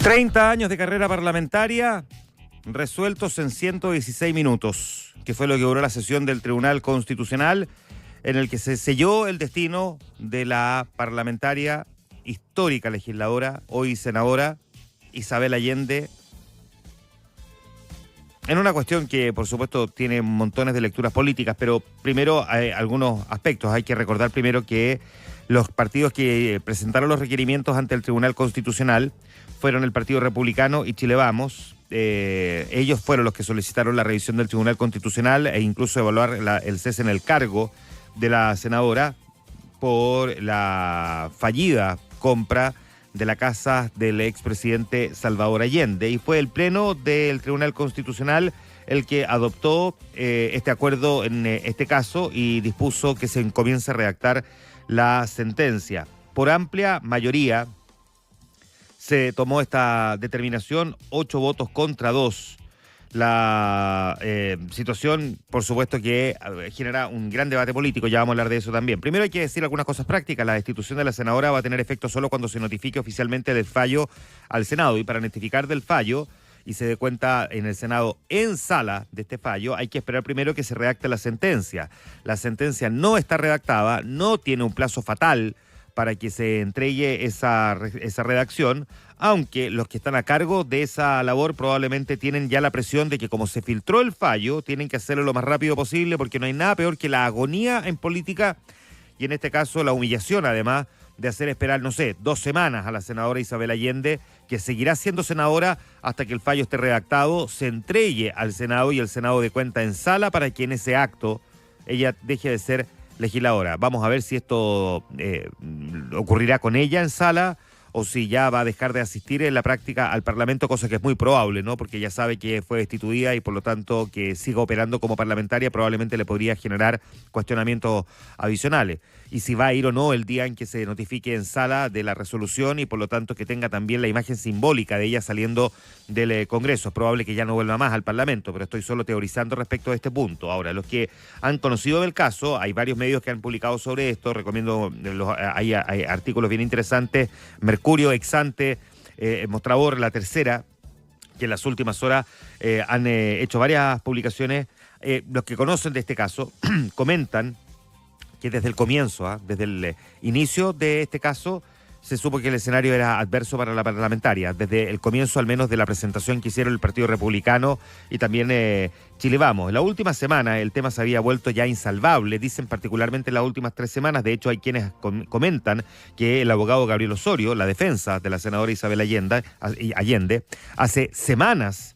30 años de carrera parlamentaria resueltos en 116 minutos, que fue lo que duró la sesión del Tribunal Constitucional, en el que se selló el destino de la parlamentaria, histórica legisladora, hoy senadora, Isabel Allende, en una cuestión que, por supuesto, tiene montones de lecturas políticas, pero primero hay algunos aspectos. Hay que recordar primero que los partidos que presentaron los requerimientos ante el Tribunal Constitucional fueron el Partido Republicano y Chile Vamos. Ellos fueron los que solicitaron la revisión del Tribunal Constitucional e incluso evaluar el cese en el cargo de la senadora por la fallida compra de la casa del expresidente Salvador Allende. Y fue el Pleno del Tribunal Constitucional el que adoptó este acuerdo en este caso y dispuso que se comience a redactar la sentencia. Por amplia mayoría se tomó esta determinación, 8 votos contra 2. La situación, por supuesto, que genera un gran debate político, ya vamos a hablar de eso también. Primero hay que decir algunas cosas prácticas. La destitución de la senadora va a tener efecto solo cuando se notifique oficialmente del fallo al Senado, y para notificar del fallo y se dé cuenta en el Senado en sala de este fallo, hay que esperar primero que se redacte la sentencia. La sentencia no está redactada, no tiene un plazo fatal para que se entregue esa redacción, aunque los que están a cargo de esa labor probablemente tienen ya la presión de que, como se filtró el fallo, tienen que hacerlo lo más rápido posible, porque no hay nada peor que la agonía en política y en este caso la humillación, además de hacer esperar, no sé, 2 semanas a la senadora Isabel Allende, que seguirá siendo senadora hasta que el fallo esté redactado, se entregue al Senado y el Senado dé cuenta en sala para que en ese acto ella deje de ser legisladora. Vamos a ver si esto ocurrirá con ella en sala o si ya va a dejar de asistir en la práctica al Parlamento, cosa que es muy probable, ¿no? Porque ya sabe que fue destituida y por lo tanto que siga operando como parlamentaria probablemente le podría generar cuestionamientos adicionales. Y si va a ir o no el día en que se notifique en sala de la resolución y por lo tanto que tenga también la imagen simbólica de ella saliendo del Congreso. Es probable que ya no vuelva más al Parlamento, pero estoy solo teorizando respecto a este punto. Ahora, los que han conocido del caso, hay varios medios que han publicado sobre esto, recomiendo, hay artículos bien interesantes, Mercurio, Exante, Mostrador, La Tercera, que en las últimas horas han hecho varias publicaciones. Los que conocen de este caso comentan que desde el comienzo, desde el inicio de este caso, se supo que el escenario era adverso para la parlamentaria, desde el comienzo al menos de la presentación que hicieron el Partido Republicano y también Chile Vamos. En la última semana el tema se había vuelto ya insalvable, dicen particularmente en las últimas 3 semanas. De hecho, hay quienes comentan que el abogado Gabriel Osorio, la defensa de la senadora Isabel Allende, hace semanas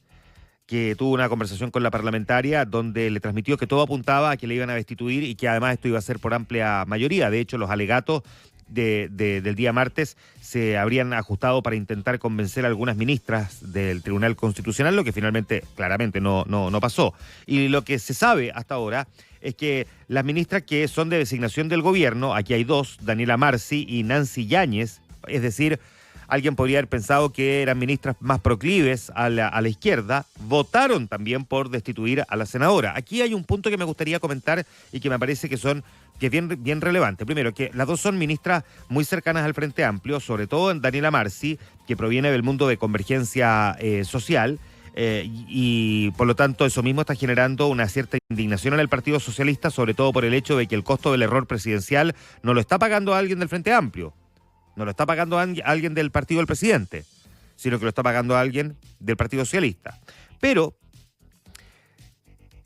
que tuvo una conversación con la parlamentaria donde le transmitió que todo apuntaba a que le iban a destituir y que además esto iba a ser por amplia mayoría. De hecho, los alegatos del día martes se habrían ajustado para intentar convencer a algunas ministras del Tribunal Constitucional, lo que finalmente claramente no pasó. Y lo que se sabe hasta ahora es que las ministras que son de designación del gobierno, aquí hay 2, Daniela Marci y Nancy Yáñez, es decir, alguien podría haber pensado que eran ministras más proclives a la izquierda, votaron también por destituir a la senadora. Aquí hay un punto que me gustaría comentar y que me parece que es bien relevante. Primero, que las 2 son ministras muy cercanas al Frente Amplio, sobre todo en Daniela Marci, que proviene del mundo de Convergencia Social, y por lo tanto eso mismo está generando una cierta indignación en el Partido Socialista, sobre todo por el hecho de que el costo del error presidencial no lo está pagando alguien del Frente Amplio. No lo está pagando alguien del partido del presidente, sino que lo está pagando alguien del Partido Socialista. Pero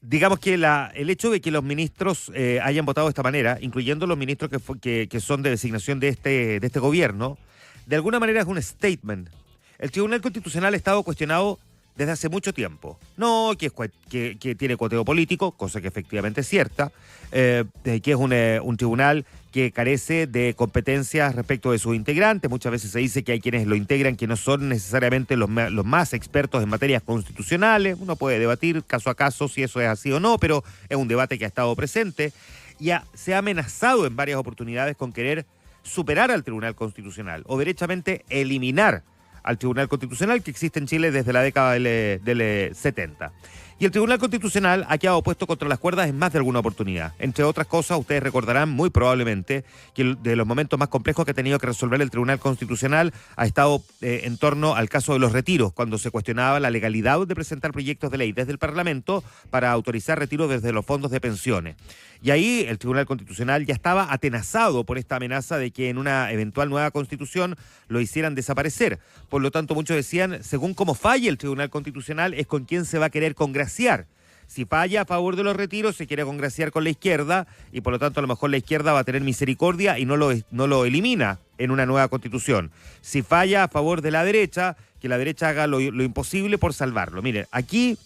digamos que el hecho de que los ministros hayan votado de esta manera, incluyendo los ministros que son de designación de este gobierno, de alguna manera es un statement. El Tribunal Constitucional ha estado cuestionado desde hace mucho tiempo. No, que tiene cuoteo político, cosa que efectivamente es cierta, que es un tribunal que carece de competencias respecto de sus integrantes. Muchas veces se dice que hay quienes lo integran que no son necesariamente los más expertos en materias constitucionales. Uno puede debatir caso a caso si eso es así o no, pero es un debate que ha estado presente y se ha amenazado en varias oportunidades con querer superar al Tribunal Constitucional o derechamente eliminar al Tribunal Constitucional, que existe en Chile desde la década del 70. Y el Tribunal Constitucional ha quedado puesto contra las cuerdas en más de alguna oportunidad. Entre otras cosas, ustedes recordarán muy probablemente que de los momentos más complejos que ha tenido que resolver el Tribunal Constitucional ha estado en torno al caso de los retiros, cuando se cuestionaba la legalidad de presentar proyectos de ley desde el Parlamento para autorizar retiros desde los fondos de pensiones. Y ahí el Tribunal Constitucional ya estaba atenazado por esta amenaza de que en una eventual nueva constitución lo hicieran desaparecer. Por lo tanto, muchos decían, según cómo falle el Tribunal Constitucional, es con quién se va a querer congraciar. Si falla a favor de los retiros, se quiere congraciar con la izquierda y por lo tanto a lo mejor la izquierda va a tener misericordia y no lo elimina en una nueva constitución. Si falla a favor de la derecha, que la derecha haga lo imposible por salvarlo. Miren, aquí,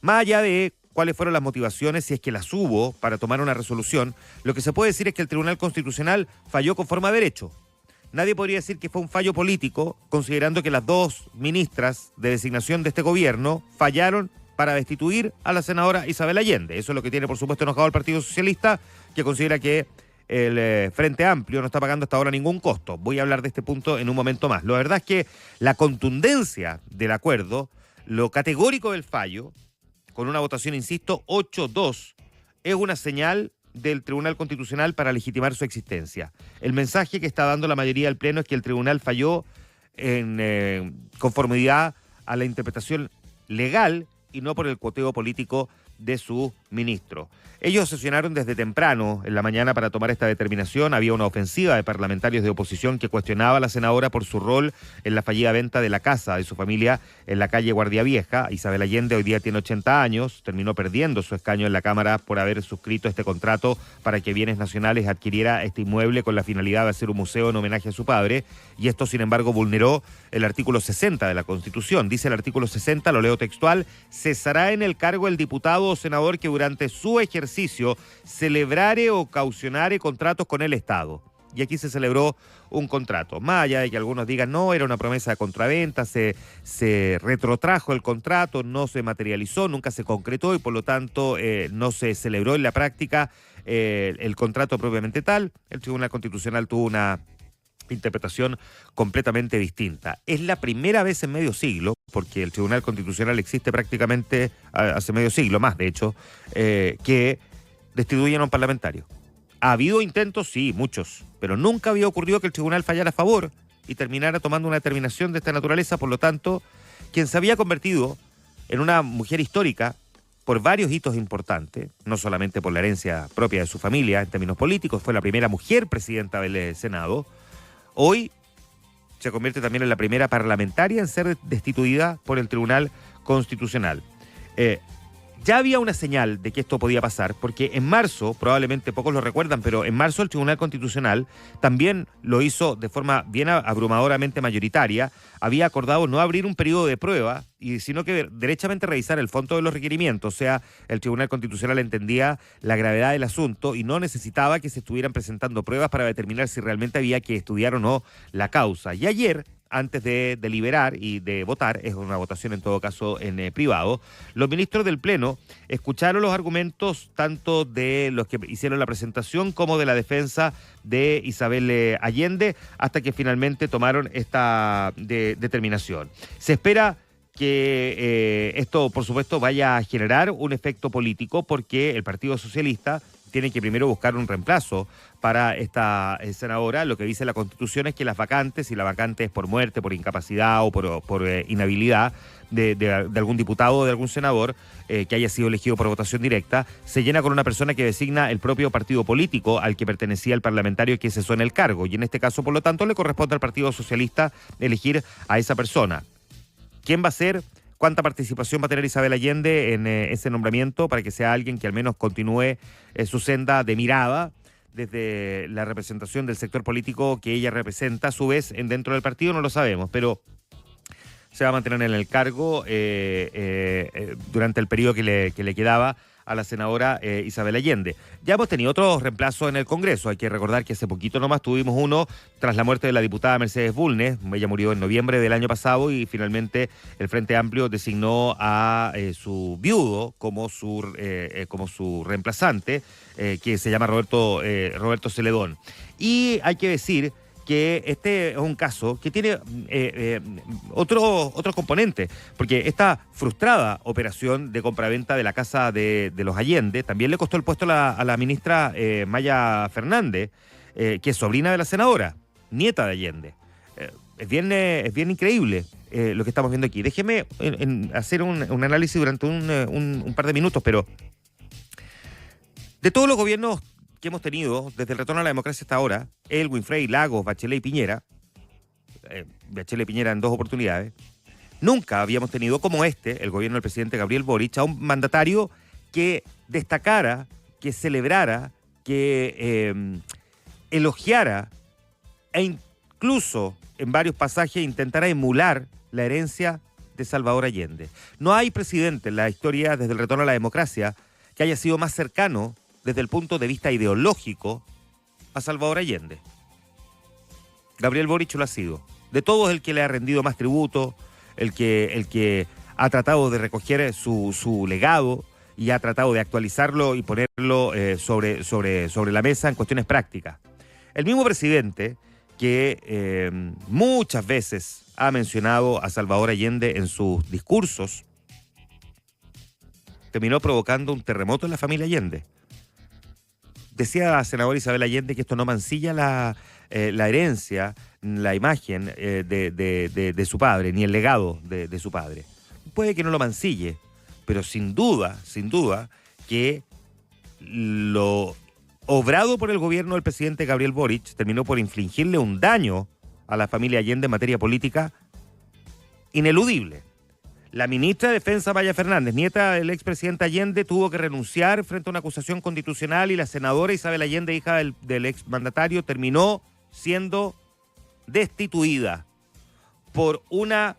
más allá de cuáles fueron las motivaciones, si es que las hubo para tomar una resolución, lo que se puede decir es que el Tribunal Constitucional falló conforme a derecho. Nadie podría decir que fue un fallo político, considerando que las dos ministras de designación de este gobierno fallaron para destituir a la senadora Isabel Allende. Eso es lo que tiene, por supuesto, enojado al Partido Socialista, que considera que el Frente Amplio no está pagando hasta ahora ningún costo. Voy a hablar de este punto en un momento más. La verdad es que la contundencia del acuerdo, lo categórico del fallo, con una votación, insisto, 8-2, es una señal del Tribunal Constitucional para legitimar su existencia. El mensaje que está dando la mayoría del Pleno es que el Tribunal falló en conformidad a la interpretación legal y no por el cuoteo político de su ministro. Ellos sesionaron desde temprano en la mañana para tomar esta determinación. Había una ofensiva de parlamentarios de oposición que cuestionaba a la senadora por su rol en la fallida venta de la casa de su familia en la calle Guardia Vieja. Isabel Allende hoy día tiene 80 años, terminó perdiendo su escaño en la Cámara por haber suscrito este contrato para que Bienes Nacionales adquiriera este inmueble con la finalidad de hacer un museo en homenaje a su padre, y esto, sin embargo, vulneró el artículo 60 de la Constitución. Dice el artículo 60, lo leo textual: cesará en el cargo el diputado o senador que durante su ejercicio celebrare o caucionare contratos con el Estado. Y aquí se celebró un contrato. Más allá de que algunos digan, no, era una promesa de compraventa, se retrotrajo el contrato, no se materializó, nunca se concretó y por lo tanto no se celebró en la práctica el contrato propiamente tal. El Tribunal Constitucional tuvo una interpretación completamente distinta. Es la primera vez en medio siglo, porque el Tribunal Constitucional existe prácticamente hace medio siglo, más de hecho, que destituyen a un parlamentario. ¿Ha habido intentos? Sí, muchos, pero nunca había ocurrido que el tribunal fallara a favor y terminara tomando una determinación de esta naturaleza. Por lo tanto, quien se había convertido en una mujer histórica por varios hitos importantes, no solamente por la herencia propia de su familia en términos políticos, fue la primera mujer presidenta del Senado, hoy se convierte también en la primera parlamentaria en ser destituida por el Tribunal Constitucional. Ya había una señal de que esto podía pasar, porque en marzo, probablemente pocos lo recuerdan, pero en marzo el Tribunal Constitucional también lo hizo de forma bien abrumadoramente mayoritaria. Había acordado no abrir un periodo de prueba, sino que derechamente revisar el fondo de los requerimientos. O sea, el Tribunal Constitucional entendía la gravedad del asunto y no necesitaba que se estuvieran presentando pruebas para determinar si realmente había que estudiar o no la causa. Y ayer, antes de deliberar y de votar, es una votación en todo caso en privado, los ministros del Pleno escucharon los argumentos tanto de los que hicieron la presentación como de la defensa de Isabel Allende, hasta que finalmente tomaron esta determinación. Se espera que esto, por supuesto, vaya a generar un efecto político, porque el Partido Socialista tiene que primero buscar un reemplazo para esta senadora. Lo que dice la Constitución es que las vacantes, si la vacante es por muerte, por incapacidad o por inhabilidad de algún diputado o de algún senador que haya sido elegido por votación directa, se llena con una persona que designa el propio partido político al que pertenecía el parlamentario que cesó en el cargo. Y en este caso, por lo tanto, le corresponde al Partido Socialista elegir a esa persona. ¿Quién va a ser? ¿Cuánta participación va a tener Isabel Allende en ese nombramiento para que sea alguien que al menos continúe su senda de mirada desde la representación del sector político que ella representa? A su vez, dentro del partido no lo sabemos, pero se va a mantener en el cargo durante el periodo que le quedaba a la senadora Isabel Allende. Ya hemos tenido otros reemplazos en el Congreso. Hay que recordar que hace poquito nomás tuvimos uno tras la muerte de la diputada Mercedes Bulnes. Ella murió en noviembre del año pasado y finalmente el Frente Amplio designó a su viudo como su reemplazante, que se llama Roberto Celedón. Y hay que decir que este es un caso que tiene otros componentes, porque esta frustrada operación de compraventa de la casa de los Allende también le costó el puesto a la ministra Maya Fernández, que es sobrina de la senadora, nieta de Allende. Es bien increíble lo que estamos viendo aquí. Déjeme hacer un análisis durante un par de minutos, pero de todos los gobiernos que hemos tenido desde el retorno a la democracia hasta ahora, Elwin, Frey, Lagos, Bachelet y Piñera, Bachelet y Piñera en 2 oportunidades, nunca habíamos tenido como el gobierno del presidente Gabriel Boric, a un mandatario que destacara, que celebrara, que elogiara e incluso en varios pasajes intentara emular la herencia de Salvador Allende. No hay presidente en la historia desde el retorno a la democracia que haya sido más cercano desde el punto de vista ideológico a Salvador Allende. Gabriel Boric lo ha sido. De todos, el que le ha rendido más tributo, el que ha tratado de recoger su legado y ha tratado de actualizarlo y ponerlo sobre la mesa en cuestiones prácticas. El mismo presidente que muchas veces ha mencionado a Salvador Allende en sus discursos, terminó provocando un terremoto en la familia Allende. Decía la senadora Isabel Allende que esto no mancilla la herencia, la imagen de su padre, ni el legado de su padre. Puede que no lo mancille, pero sin duda que lo obrado por el gobierno del presidente Gabriel Boric terminó por infligirle un daño a la familia Allende en materia política ineludible. La ministra de Defensa, Maya Fernández, nieta del expresidente Allende, tuvo que renunciar frente a una acusación constitucional y la senadora Isabel Allende, hija del exmandatario, terminó siendo destituida por una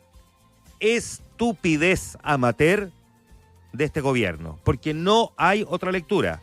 estupidez amateur de este gobierno, porque no hay otra lectura.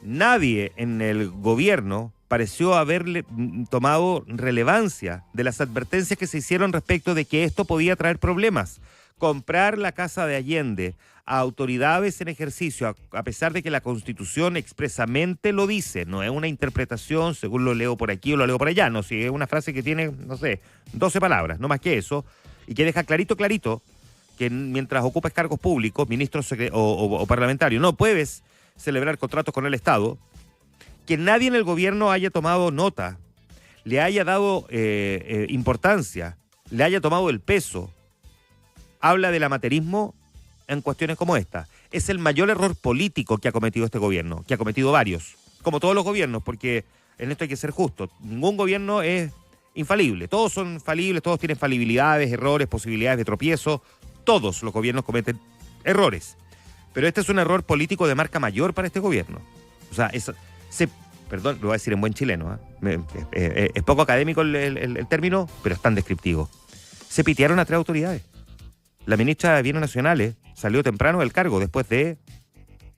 Nadie en el gobierno pareció haberle tomado relevancia de las advertencias que se hicieron respecto de que esto podía traer problemas. Comprar la casa de Allende a autoridades en ejercicio, a pesar de que la Constitución expresamente lo dice, no es una interpretación según lo leo por aquí o lo leo por allá, no, si es una frase que tiene, 12 palabras, no más que eso, y que deja clarito que mientras ocupes cargos públicos, ministros o parlamentarios, no puedes celebrar contratos con el Estado, que nadie en el gobierno haya tomado nota, le haya dado importancia, le haya tomado el peso, habla del amateurismo en cuestiones como esta. Es el mayor error político que ha cometido este gobierno, que ha cometido varios, como todos los gobiernos, porque en esto hay que ser justo. Ningún gobierno es infalible, todos son falibles, todos tienen falibilidades, errores, posibilidades de tropiezo, todos los gobiernos cometen errores. Pero este es un error político de marca mayor para este gobierno. O sea, perdón, lo voy a decir en buen chileno, es poco académico el término, pero es tan descriptivo. Se pitearon a 3 autoridades. La ministra de Bienes Nacionales salió temprano del cargo después de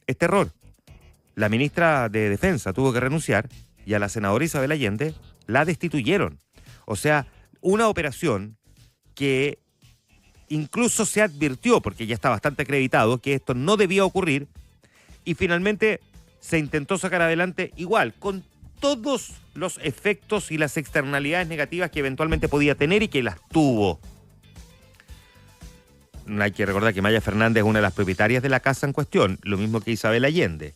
este error. La ministra de Defensa tuvo que renunciar y a la senadora Isabel Allende la destituyeron. O sea, una operación que incluso se advirtió, porque ya está bastante acreditado, que esto no debía ocurrir y finalmente se intentó sacar adelante igual, con todos los efectos y las externalidades negativas que eventualmente podía tener y que las tuvo. Hay que recordar que Maya Fernández es una de las propietarias de la casa en cuestión, lo mismo que Isabel Allende,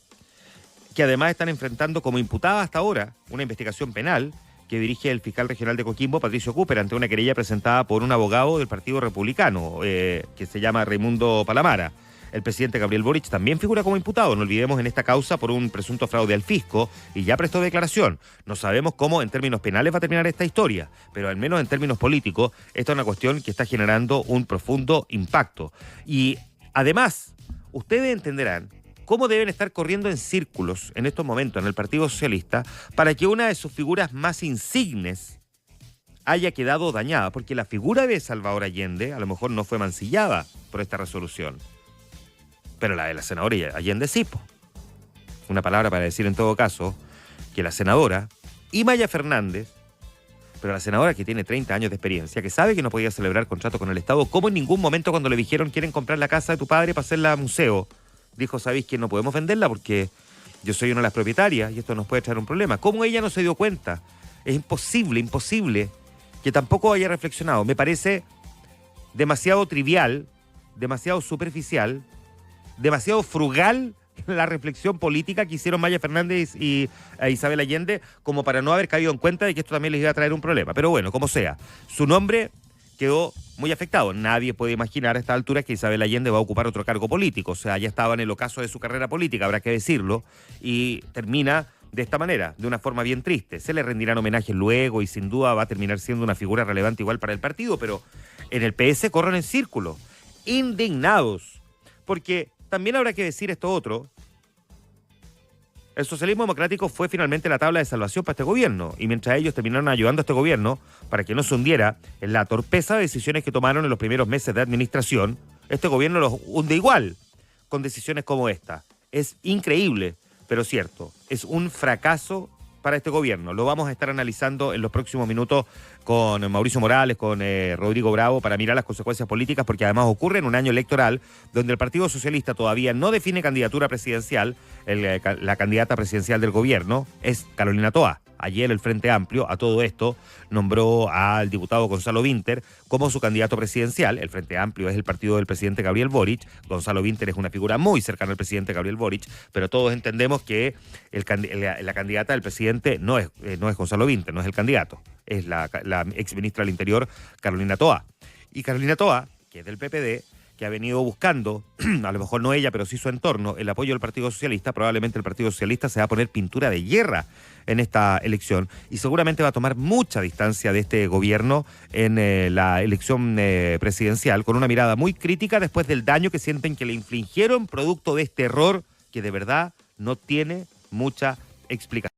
que además están enfrentando como imputada hasta ahora una investigación penal que dirige el fiscal regional de Coquimbo, Patricio Cooper, ante una querella presentada por un abogado del Partido Republicano, que se llama Raimundo Palamara. El presidente Gabriel Boric también figura como imputado, no olvidemos, en esta causa por un presunto fraude al fisco y ya prestó declaración. No sabemos cómo en términos penales va a terminar esta historia, pero al menos en términos políticos, esta es una cuestión que está generando un profundo impacto. Y además, ustedes entenderán cómo deben estar corriendo en círculos en estos momentos en el Partido Socialista para que una de sus figuras más insignes haya quedado dañada, porque la figura de Salvador Allende a lo mejor no fue mancillada por esta resolución, pero la de la senadora Allende sí. Una palabra para decir en todo caso que la senadora y Maya Fernández, pero la senadora que tiene 30 años de experiencia, que sabe que no podía celebrar contrato con el Estado, como en ningún momento cuando le dijeron quieren comprar la casa de tu padre para hacerla museo, dijo, ¿sabéis que no podemos venderla porque yo soy una de las propietarias y esto nos puede traer un problema? ¿Cómo ella no se dio cuenta Es imposible que tampoco haya reflexionado. Me parece demasiado trivial, demasiado superficial, demasiado frugal la reflexión política que hicieron Maya Fernández y Isabel Allende como para no haber caído en cuenta de que esto también les iba a traer un problema. Pero bueno, como sea, su nombre quedó muy afectado. Nadie puede imaginar a esta altura que Isabel Allende va a ocupar otro cargo político. O sea, ya estaba en el ocaso de su carrera política, habrá que decirlo, y termina de esta manera, de una forma bien triste. Se le rendirán homenajes luego y sin duda va a terminar siendo una figura relevante igual para el partido, pero en el PS corren en círculo, indignados, porque también habrá que decir esto otro. El socialismo democrático fue finalmente la tabla de salvación para este gobierno, y mientras ellos terminaron ayudando a este gobierno para que no se hundiera en la torpeza de decisiones que tomaron en los primeros meses de administración, este gobierno los hunde igual, con decisiones como esta. Es increíble, pero cierto, es un fracaso para este gobierno. Lo vamos a estar analizando en los próximos minutos con Mauricio Morales, con Rodrigo Bravo, para mirar las consecuencias políticas, porque además ocurre en un año electoral donde el Partido Socialista todavía no define candidatura presidencial. La candidata presidencial del gobierno es Carolina Toa. Ayer el Frente Amplio, a todo esto, nombró al diputado Gonzalo Vinter como su candidato presidencial. El Frente Amplio es el partido del presidente Gabriel Boric. Gonzalo Vinter es una figura muy cercana al presidente Gabriel Boric, pero todos entendemos que la candidata del presidente no es Gonzalo Vinter, no es el candidato. Es la exministra del Interior, Carolina Toa. Y Carolina Toa, que es del PPD, que ha venido buscando, a lo mejor no ella, pero sí su entorno, el apoyo del Partido Socialista. Probablemente el Partido Socialista se va a poner pintura de guerra en esta elección y seguramente va a tomar mucha distancia de este gobierno en la elección presidencial, con una mirada muy crítica después del daño que sienten que le infligieron producto de este error que de verdad no tiene mucha explicación.